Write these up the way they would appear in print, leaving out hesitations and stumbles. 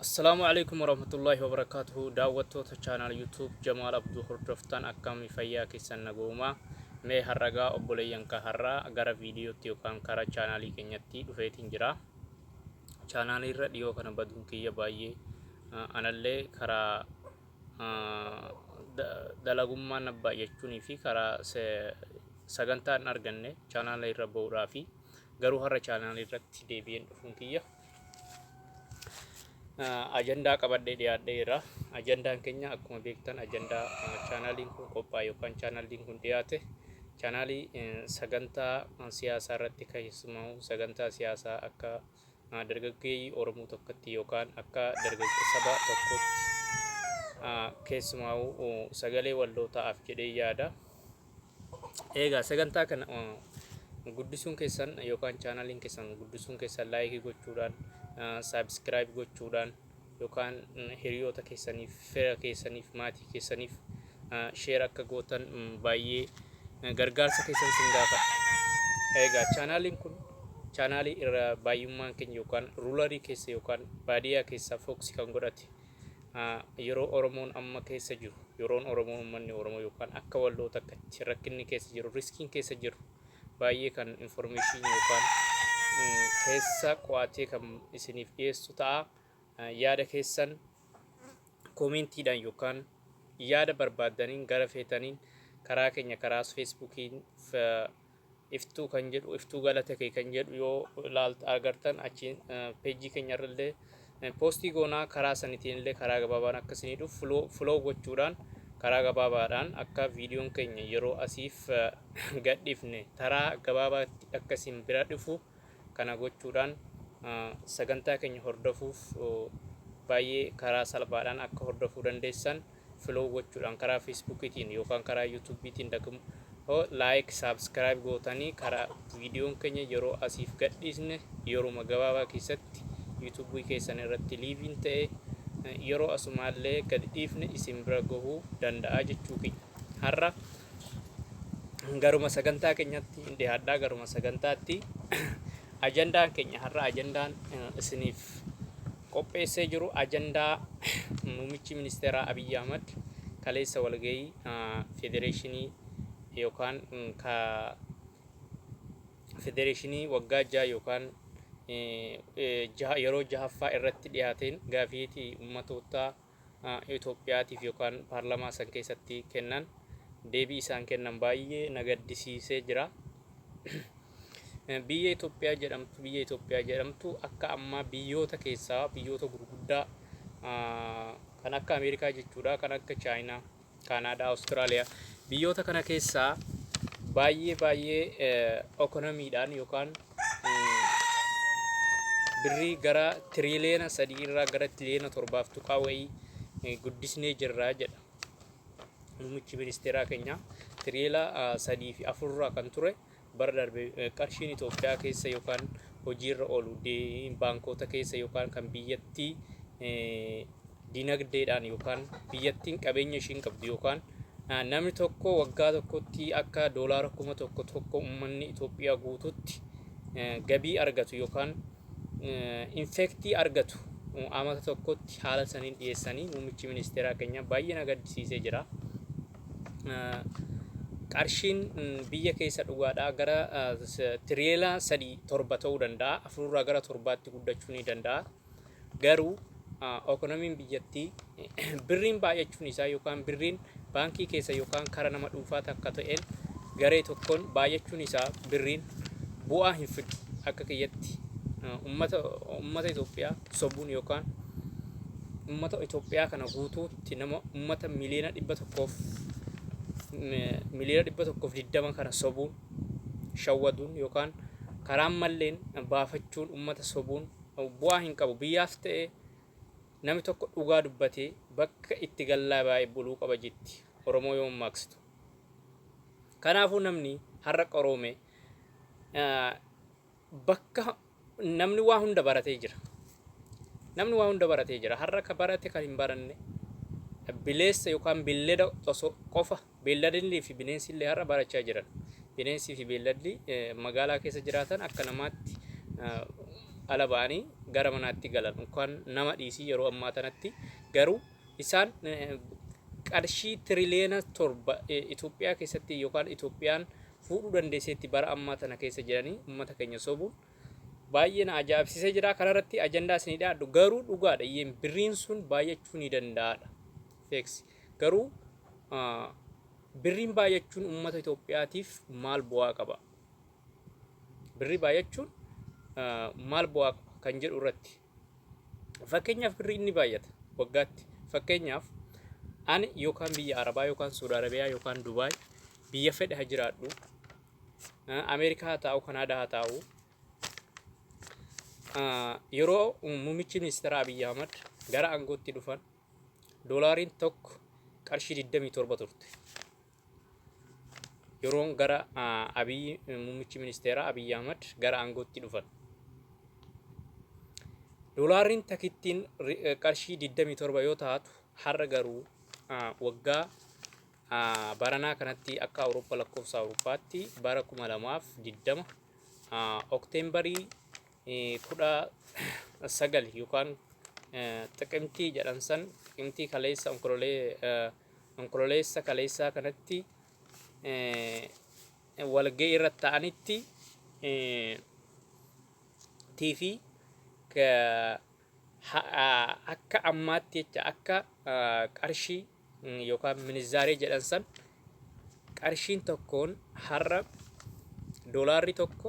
Assalamualaikum warahmatullahi wabarakatuh. Daawwattoota channel YouTube Jamaal Abduu hordoftan akkami fayyaa keessan nagooma. Mee harragaa obboleeyyan ka harraa gara viidiyootti yookaan karaa chaanaalii keenyatti dhufeetiin jira. Chaanaalii irra dhiyoo kana baduun kiyya baay'ee anallee karaa dalagummaan baay'achuunii fi karaa sagantaan arganne chaanaalii irra ba'uudhaa fi garuu har'a chaanaalii irratti deebi'een dhufuun kiyya. Ajandaa qabadhee dhiyaadheera. Ajandaan keenya akkuma beektan ajandaa chaanaaliin kun qophaa'e yookaan chaanaaliin kun dhiyaate chaanaalii sagantaa siyaasaa irratti keessumaa sagantaa siyaasaa akka dargaggeeyyii Oromoo tokkotti yookaan akka dargaggeessa saba tokkotti keessumaa sagalee walloo ta'aaf jedhee yaada. Egaa sagantaa kana guddisuun keessan yookaan chaanaaliin keessan guddisuun keessan laayikii gochuudhaan subscribe gochuudhaan yookaan hiriyoota keessaniif fira keessaniif maatii keessaniif share akka gootan baay'ee gargaarsa keessan sin gaafadha. Egaa chaanaaliin kun chaanaalii irra baay'ummaan keenya yookaan ruularii keessa yookaan baadiyyaa keessa fokusii kan godhate yeroo Oromoon amma keessa jiru yeroon Oromoon uummanni Oromoo yookaan akka walloota akkatti rakkinni keessa jiru riskiin keessa jiru baay'ee kan information yookaan keessa qo'atee kan isiniif dhiyeessu ta'a. Yaada keessan koomentiidhaan yookaan yaada barbaadaniin gara feetaniin karaa keenya karaa feesbuukiin iftuu kan jedhu iftuu galata kee kan jedhu yoo ilaalta agartan achiin peejii keenya irrallee poostii goonaa karaa sanitiin illee karaa gabaabaan akkasii dhufu flow gochuudhaan karaa gabaabaadhaan akka viidiyoon keenya yeroo asiif gadhiifne taraa gabaabaatti akkasiin bira dhufu kana gochuudhaan sagantaa keenya hordofuuf baay'ee karaa salphaadhaan akka hordofuu dandeessan flow gochuudhaan karaa feesbuukiitiin yookaan karaa yuutuubiitiin like subscribe gootanii karaa viidiyoon keenya yeroo asiif gadhiisne yeroo gabaabaa keessatti yuutuubii keessan irratti liiviin ta'e yeroo asumaallee gadhiifne isin bira gahuu danda'a jechuu kiyya. Har'a garuma sagantaa keenyatti dhiyaadhaa garuma sagantaatti ajandaan keenya har'a ajandaan isiniif qopheessee jiru ajandaa muummichi ministeeraa Abiy Ahmad kaleessa walgahii federeeshinii yookaan federeeshinii waggaa 6 yookaan yeroo 6ffaa irratti dhiyaateen gaaffiitii ummatoota Itoophiyaatiif yookaan paarlamaa san keessatti kennan deebii isaan kennan baay'ee na gaddisiisee jira. Biyya Itoophiyaa jedhamtu akka amma biyyoota keessaa biyyoota gurguddaa kan akka Ameerikaa jechuudha, kan akka Chaayinaa, Kanaadaa, Awustiraaliyaa biyyoota kana keessaa baay'ee ekonomiidhaan yookaan birrii gara tiriliyoona 3 irraa gara tiriliyoona 7 tuqaa wayii guddisnee jirra jedha muummichi ministeeraa keenya. Tiriliyoona 3 fi 4 irraa kan ture bara darbe qarshiin Itoophiyaa keessa yookaan hojiirra oolu baankota keessa yookaan kan biyyattii dinagdeedhaan yookaan biyyattiin qabeenya ishiin qabdu yookaan namni tokko waggaa tokkotti akka doolaara 1,000 uummanni Itoophiyaa guututti gabii argatu yookaan infektii argatu amata tokkotti haala saniin dhiyeessanii muummichi ministeeraa keenya baay'ee na gaddisiisee jira. Qarshiin biyya keessa dhugaadhaa gara tiriliyoona 3 ta'uu danda'a, 4 irraa gara 7tti guddachuu ni danda'a. Garuu ekonomiin biyyattii birriin baay'achuun isaa yookaan birriin baankii keessa yookaan karaa nama dhuunfaa akka ta'een garee tokkoon baay'achuun isaa birriin bu'aa hin fidu akka kiyyatti. Ummata Itoophiyaa sobuun yookaan ummata Itoophiyaa kana guutuutti nama ummata miliyoona 120 kana sobuun shawwaduun yookaan karaan malleen baafachuun ummata sobuun bu'aa hin qabu. Biyyaaf ta'e namni tokko dhugaa dubbatee bakka itti gallaa baay'ee buluu qaba jetti Oromoo yoo maksitu. Kanaafuu namni har'a qaroome bakka namni waa hunda baratee jira. Namni waa hunda baratee jira. Har'a ka barate kan hin baranne bileessa yookaan beellada qofa beelladni fi bineensi illee har'a barachaa jiran. Bineensi fi beelladni magaalaa keessa jiraatan akka namaatti ala ba'anii gara manaatti galan kan nama dhiisii yeroo ammaa tanatti garuu isaan qarshii tiriliyoona 7 Itoophiyaa keessatti yookaan Itoophiyaan fuudhuu dandeesseetti bara ammaa tana keessa jiranii uummata keenya sobuun baay'ee na ajaa'ibsiisee jira. Kanarratti ajandaa isinii dhaadhu garuu dhugaadha iyyeen birriin sun baay'achuu ni danda'aadha. Feeksi garuu birriin baay'achuun uummata Itoophiyaatiif maal bu'aa qaba? Birrii baay'achuun maal bu'aa qaba kan jedhu irratti fakkeenyaaf birrii inni baay'ata waggaatti. Fakkeenyaaf ani yookaan biyya Arabaa yookaan Saudi Arabiyaa yookaan Dubaay biyya fedhe haa jiraadhu, Ameerikaa haa ta'u, Kanaadaa haa ta'u, yeroo muummichi ministeera Abiy Ahmad gara aangootti dhufan doolaariin tokko qarshii 27 turte. Yeroon gara muummichi ministeera Abiy Ahmad gara aangootti dhufan doolaariin takittiin qarshii 27 yoo taatu har'a garuu waggaa baranaa kanatti akka Awurooppaa lakkoofsa Awurooppaatti bara 2020 Okteembarii 19 yookaan xiqimtii jedhan san xiqimtii kaleessa onkololeessa kaleessaa kanatti walga'ii irratti ta'anitti TV akka ammaatti jecha akka qarshii yookaan minizaarii jedhan san qarshiin tokkoon har'a doolaarri tokko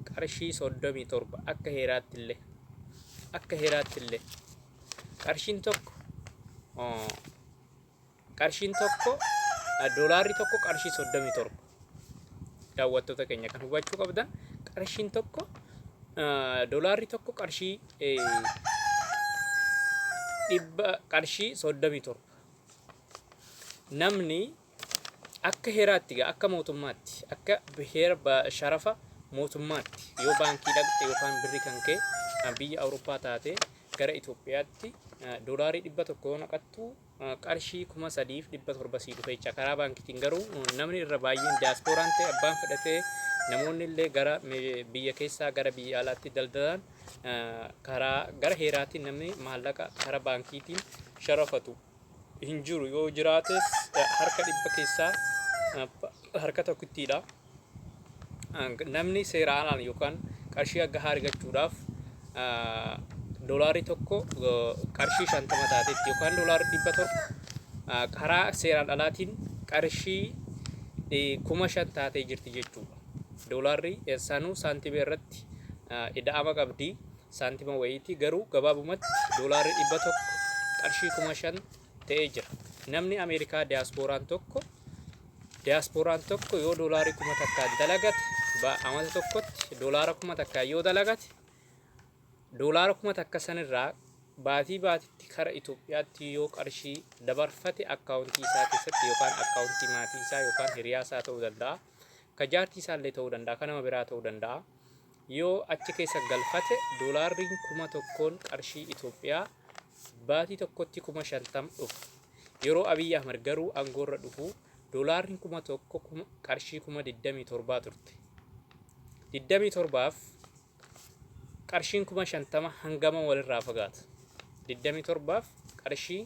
qarshii 37 akka heeraatti illee qarshiin tokko doolaarri tokko qarshii 37 daawwattoota keenya kan hubachuu qabdan qarshiin tokko doolaarri tokko qarshii 37 namni akka heeraatti akka mootummaatti akka heera sharafa mootummaatti yoo baankii dhaqxe yookaan birri kan kee biyya Awurooppaa taate gara Itoophiyaatti doolaarii 100 naqattu qarshii 3,700 sii dhufe jecha karaa baankiitiin. Garuu namni irra baay'een diyaaspooraan ta'e abbaan fedhatee namoonni illee gara biyya keessaa gara biyya alaatti daldalan karaa gara heeraatiin namni maallaqa karaa baankiitiin sharafatu hin jiru. Yoo jiraates harka 100 keessaa harka tokkittiidha. Namni seeraan yookaan qarshii gahaa argachuudhaaf doolaarii tokko qarshii 50 taatetti yookaan doolaarii 100 karaa seeraan alaatiin qarshii 5,000 taatee jirti jechuudha. Doolaarii sanuu saantimii irratti ida'ama qabdi saantima wayiiti. Garuu gabaabumatti doolaarii 100 qarshii 5,000 ta'ee jira. Namni Ameerikaa diyaaspooraan tokko yoo doolaarii 1,000 dalagate amata tokkotti doolaara 1,000 yoo dalagate doolaara 1,000 sanirraa baatii baatitti kara Itoophiyaatti yoo qarshii dabarfate akkaawuntii isaa keessatti yookaan akkaawuntii maatii isaa yookaan hiriyaa isaa ta'uu danda'a, ka jaartii isaa illee ta'uu danda'a, kan nama biraa ta'uu danda'a. Yoo achi keessa galfate doolaarriin 1,000 qarshii Itoophiyaa baatii tokkotti 50,000 dhufu. Yeroo Abiy Ahmad garuu aangoorra dhufu doolaarriin 1,000 qarshii 27,000 turte. 27f qarshiin 50,000 hangama walirraa fagaata. 27f qarshii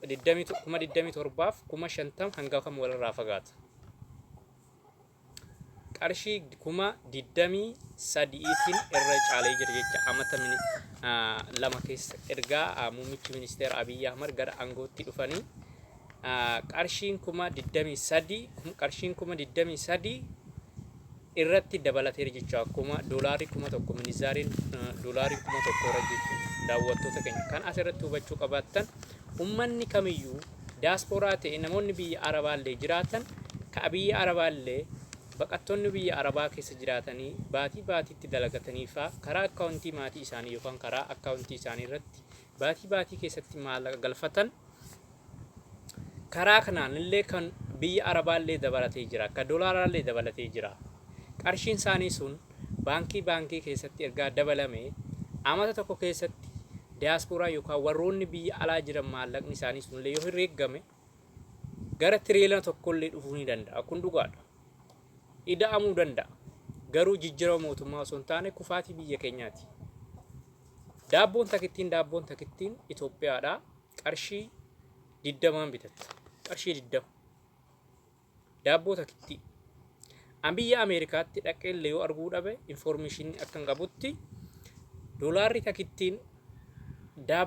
27f 50,000 hangama walirraa fagaata. Qarshii 23,000tiin irra caalee jira jecha amata lama keessa ergaa muummichi ministeera Abiy Ahmad gara aangootti dhufanii qarshiin 23,000 irratti dabalateera jechuudha. Akkuma doolaarii 1,000 minizaariin doolaarii 1,000 irra jechuudha. Daawwattoota keenya kan asirratti hubachuu qabaattan ummanni kamiyyuu diyaasporaa ta'e namoonni biyya Arabaallee jiraatan ka biyya Arabaallee baqattoonni biyya Arabaa keessa jiraatanii baatii baatiitti dalagatanii faa karaa akkaawuntii maatii isaanii yookaan karaa akkaawuntii isaanii irratti baatii keessatti maallaqa galfatan karaa kanaan illee kan biyya Arabaallee dabalatee jira, ka doolaaraallee dabalatee jira. Qarshiin isaanii sun baankii keessatti ergaa dabalame amata tokko keessatti diyaasporaa yookaan warroonni biyya alaa jiran maallaqni isaanii sunillee yoo herreegame gara tiriliyoona tokkollee dhufuu ni danda'a. Kun dhugaadha. Ida'amuu danda'a. garuu jijjiirama mootummaa osoo hin taane kufaatii biyya keenyaati. Daabboon takittiin Itoophiyaadhaa qarshii 20 bitatta. Qarshii 20. Daabboo takittii. An biyya Ameerikaatti dhaqeellee yoo arguu dhabe information akkan qabutti doolaarri takittiin